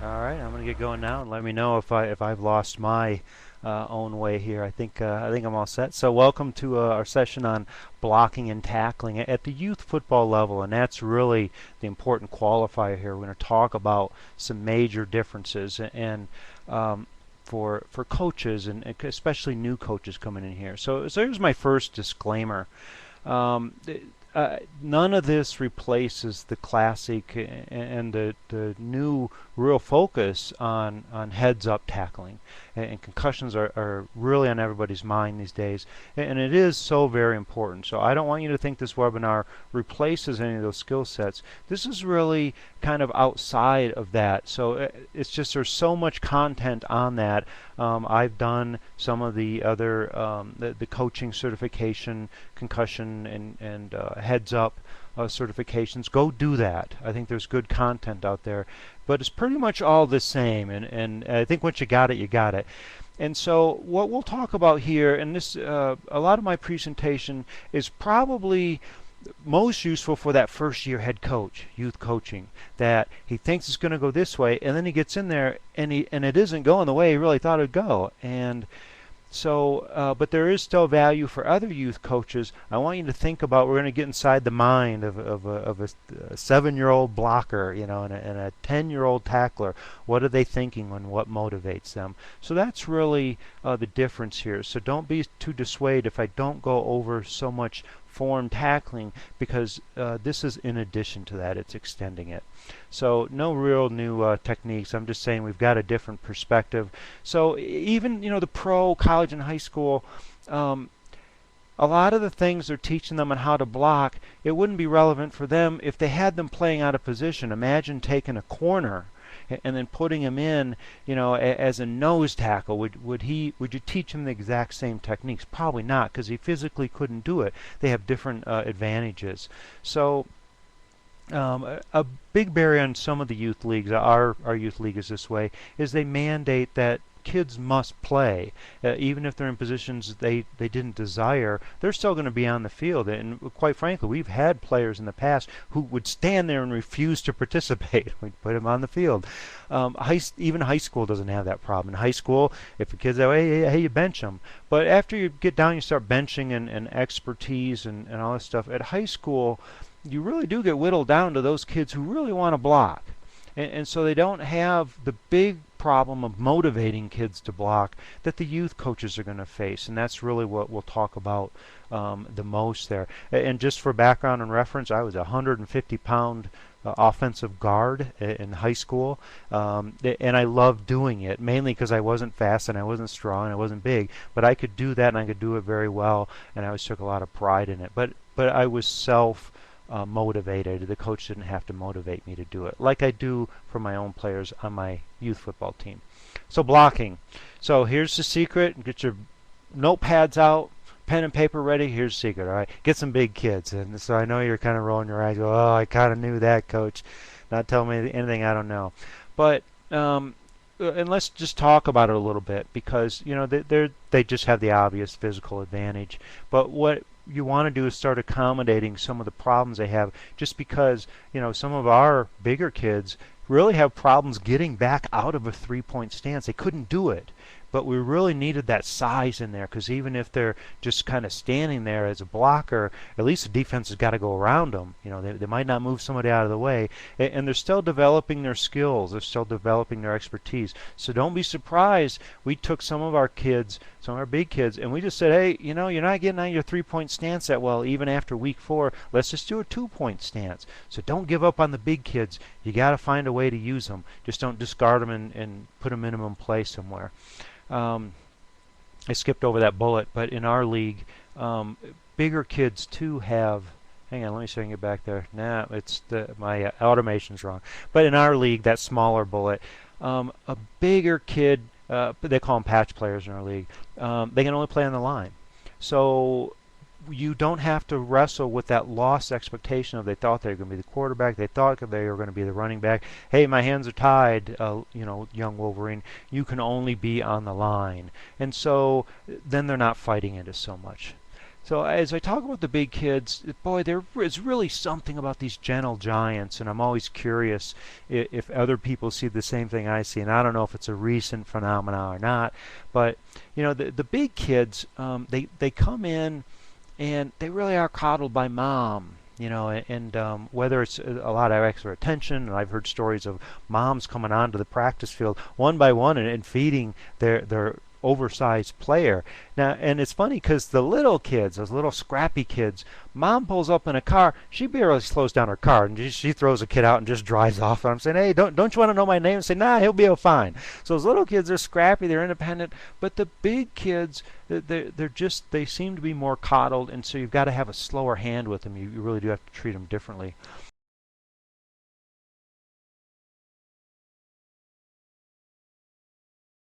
All right, I'm going to get going now, and let me know if I've lost my own way here. I think I'm all set. So welcome to our session on blocking and tackling at the youth football level, and that's really the important qualifier here. We're going to talk about some major differences and for coaches and especially new coaches coming in here. So here's my first disclaimer. Um, None of this replaces the classic and the new real focus on heads-up tackling. And concussions are really on everybody's mind these days. And it is so very important. So I don't want you to think this webinar replaces any of those skill sets. This is really kind of outside of that. So it's just there's so much content on that. I've done some of the other the coaching certification, concussion, and heads up certifications. Go do that. I think there's good content out there, but it's pretty much all the same. And I think once you got it, you got it. And so what we'll talk about here, and this a lot of my presentation is probably most useful for that first year head coach, youth coaching, that he thinks it's going to go this way, and then he gets in there and it isn't going the way he really thought it would go. And so, but there is still value for other youth coaches. I want you to think about, we're going to get inside the mind of a 7-year-old blocker, and a 10-year-old tackler. What are they thinking and what motivates them? So that's really the difference here. So don't be too dissuaded if I don't go over so much form tackling, because this is in addition to that. It's extending it. So no real new techniques. I'm just saying we've got a different perspective. So even the pro, college, and high school, a lot of the things they're teaching them on how to block, it wouldn't be relevant for them if they had them playing out of position. Imagine taking a corner and then putting him in, as a nose tackle. Would you teach him the exact same techniques? Probably not, because he physically couldn't do it. They have different advantages. So a big barrier in some of the youth leagues, our youth league is this way, is they mandate that kids must play. Even if they're in positions they didn't desire, they're still going to be on the field. And quite frankly, we've had players in the past who would stand there and refuse to participate. We'd put them on the field. Even high school doesn't have that problem. In high school, if a kid's that way, hey, you bench them. But after you get down, you start benching and expertise and all this stuff. At high school, you really do get whittled down to those kids who really want to block. And so they don't have the big problem of motivating kids to block that the youth coaches are going to face. And that's really what we'll talk about the most there. And just for background and reference, I was a 150-pound offensive guard in high school. And I loved doing it, mainly because I wasn't fast and I wasn't strong and I wasn't big. But I could do that, and I could do it very well. And I always took a lot of pride in it. But I was motivated. The coach didn't have to motivate me to do it, like I do for my own players on my youth football team. So blocking. So here's the secret. Get your notepads out, pen and paper ready. Here's the secret. All right, get some big kids. And so I know you're kind of rolling your eyes. Oh, I kind of knew that, coach. Not telling me anything I don't know. But and let's just talk about it a little bit, because they just have the obvious physical advantage. But what you want to do is start accommodating some of the problems they have, just because some of our bigger kids really have problems getting back out of a three-point stance. They couldn't do it, but we really needed that size in there, because even if they're just kind of standing there as a blocker, at least the defense has got to go around them. They might not move somebody out of the way, and they're still developing their skills. They're still developing their expertise. So don't be surprised. We took some of our kids, some of our big kids, and we just said, hey, you're not getting out of your three-point stance that well even after week 4. Let's just do a 2-point stance. So don't give up on the big kids. You got to find a way to use them. Just don't discard them and put a minimum play somewhere. I skipped over that bullet, but in our league, bigger kids too have. Hang on, let me see if I can get back there. Nah, my automation's wrong. But in our league, that smaller bullet, a bigger kid, they call them patch players in our league. They can only play on the line, so you don't have to wrestle with that lost expectation of they thought they were going to be the quarterback, they thought they were going to be the running back. Hey, my hands are tied, young Wolverine. You can only be on the line. And so then they're not fighting it as so much. So as I talk about the big kids, boy, there is really something about these gentle giants, and I'm always curious if other people see the same thing I see. And I don't know if it's a recent phenomenon or not, but the big kids, they come in and they really are coddled by mom. And whether it's a lot of extra attention, and I've heard stories of moms coming onto the practice field one by one and feeding their oversized player. Now, and it's funny because the little kids, those little scrappy kids, mom pulls up in a car, she barely slows down her car, and she throws a kid out and just drives off. And I'm saying, hey, don't you want to know my name? And say, nah, he'll be fine. So those little kids are scrappy, they're independent, but the big kids, they seem to be more coddled, and so you've got to have a slower hand with them. You really do have to treat them differently.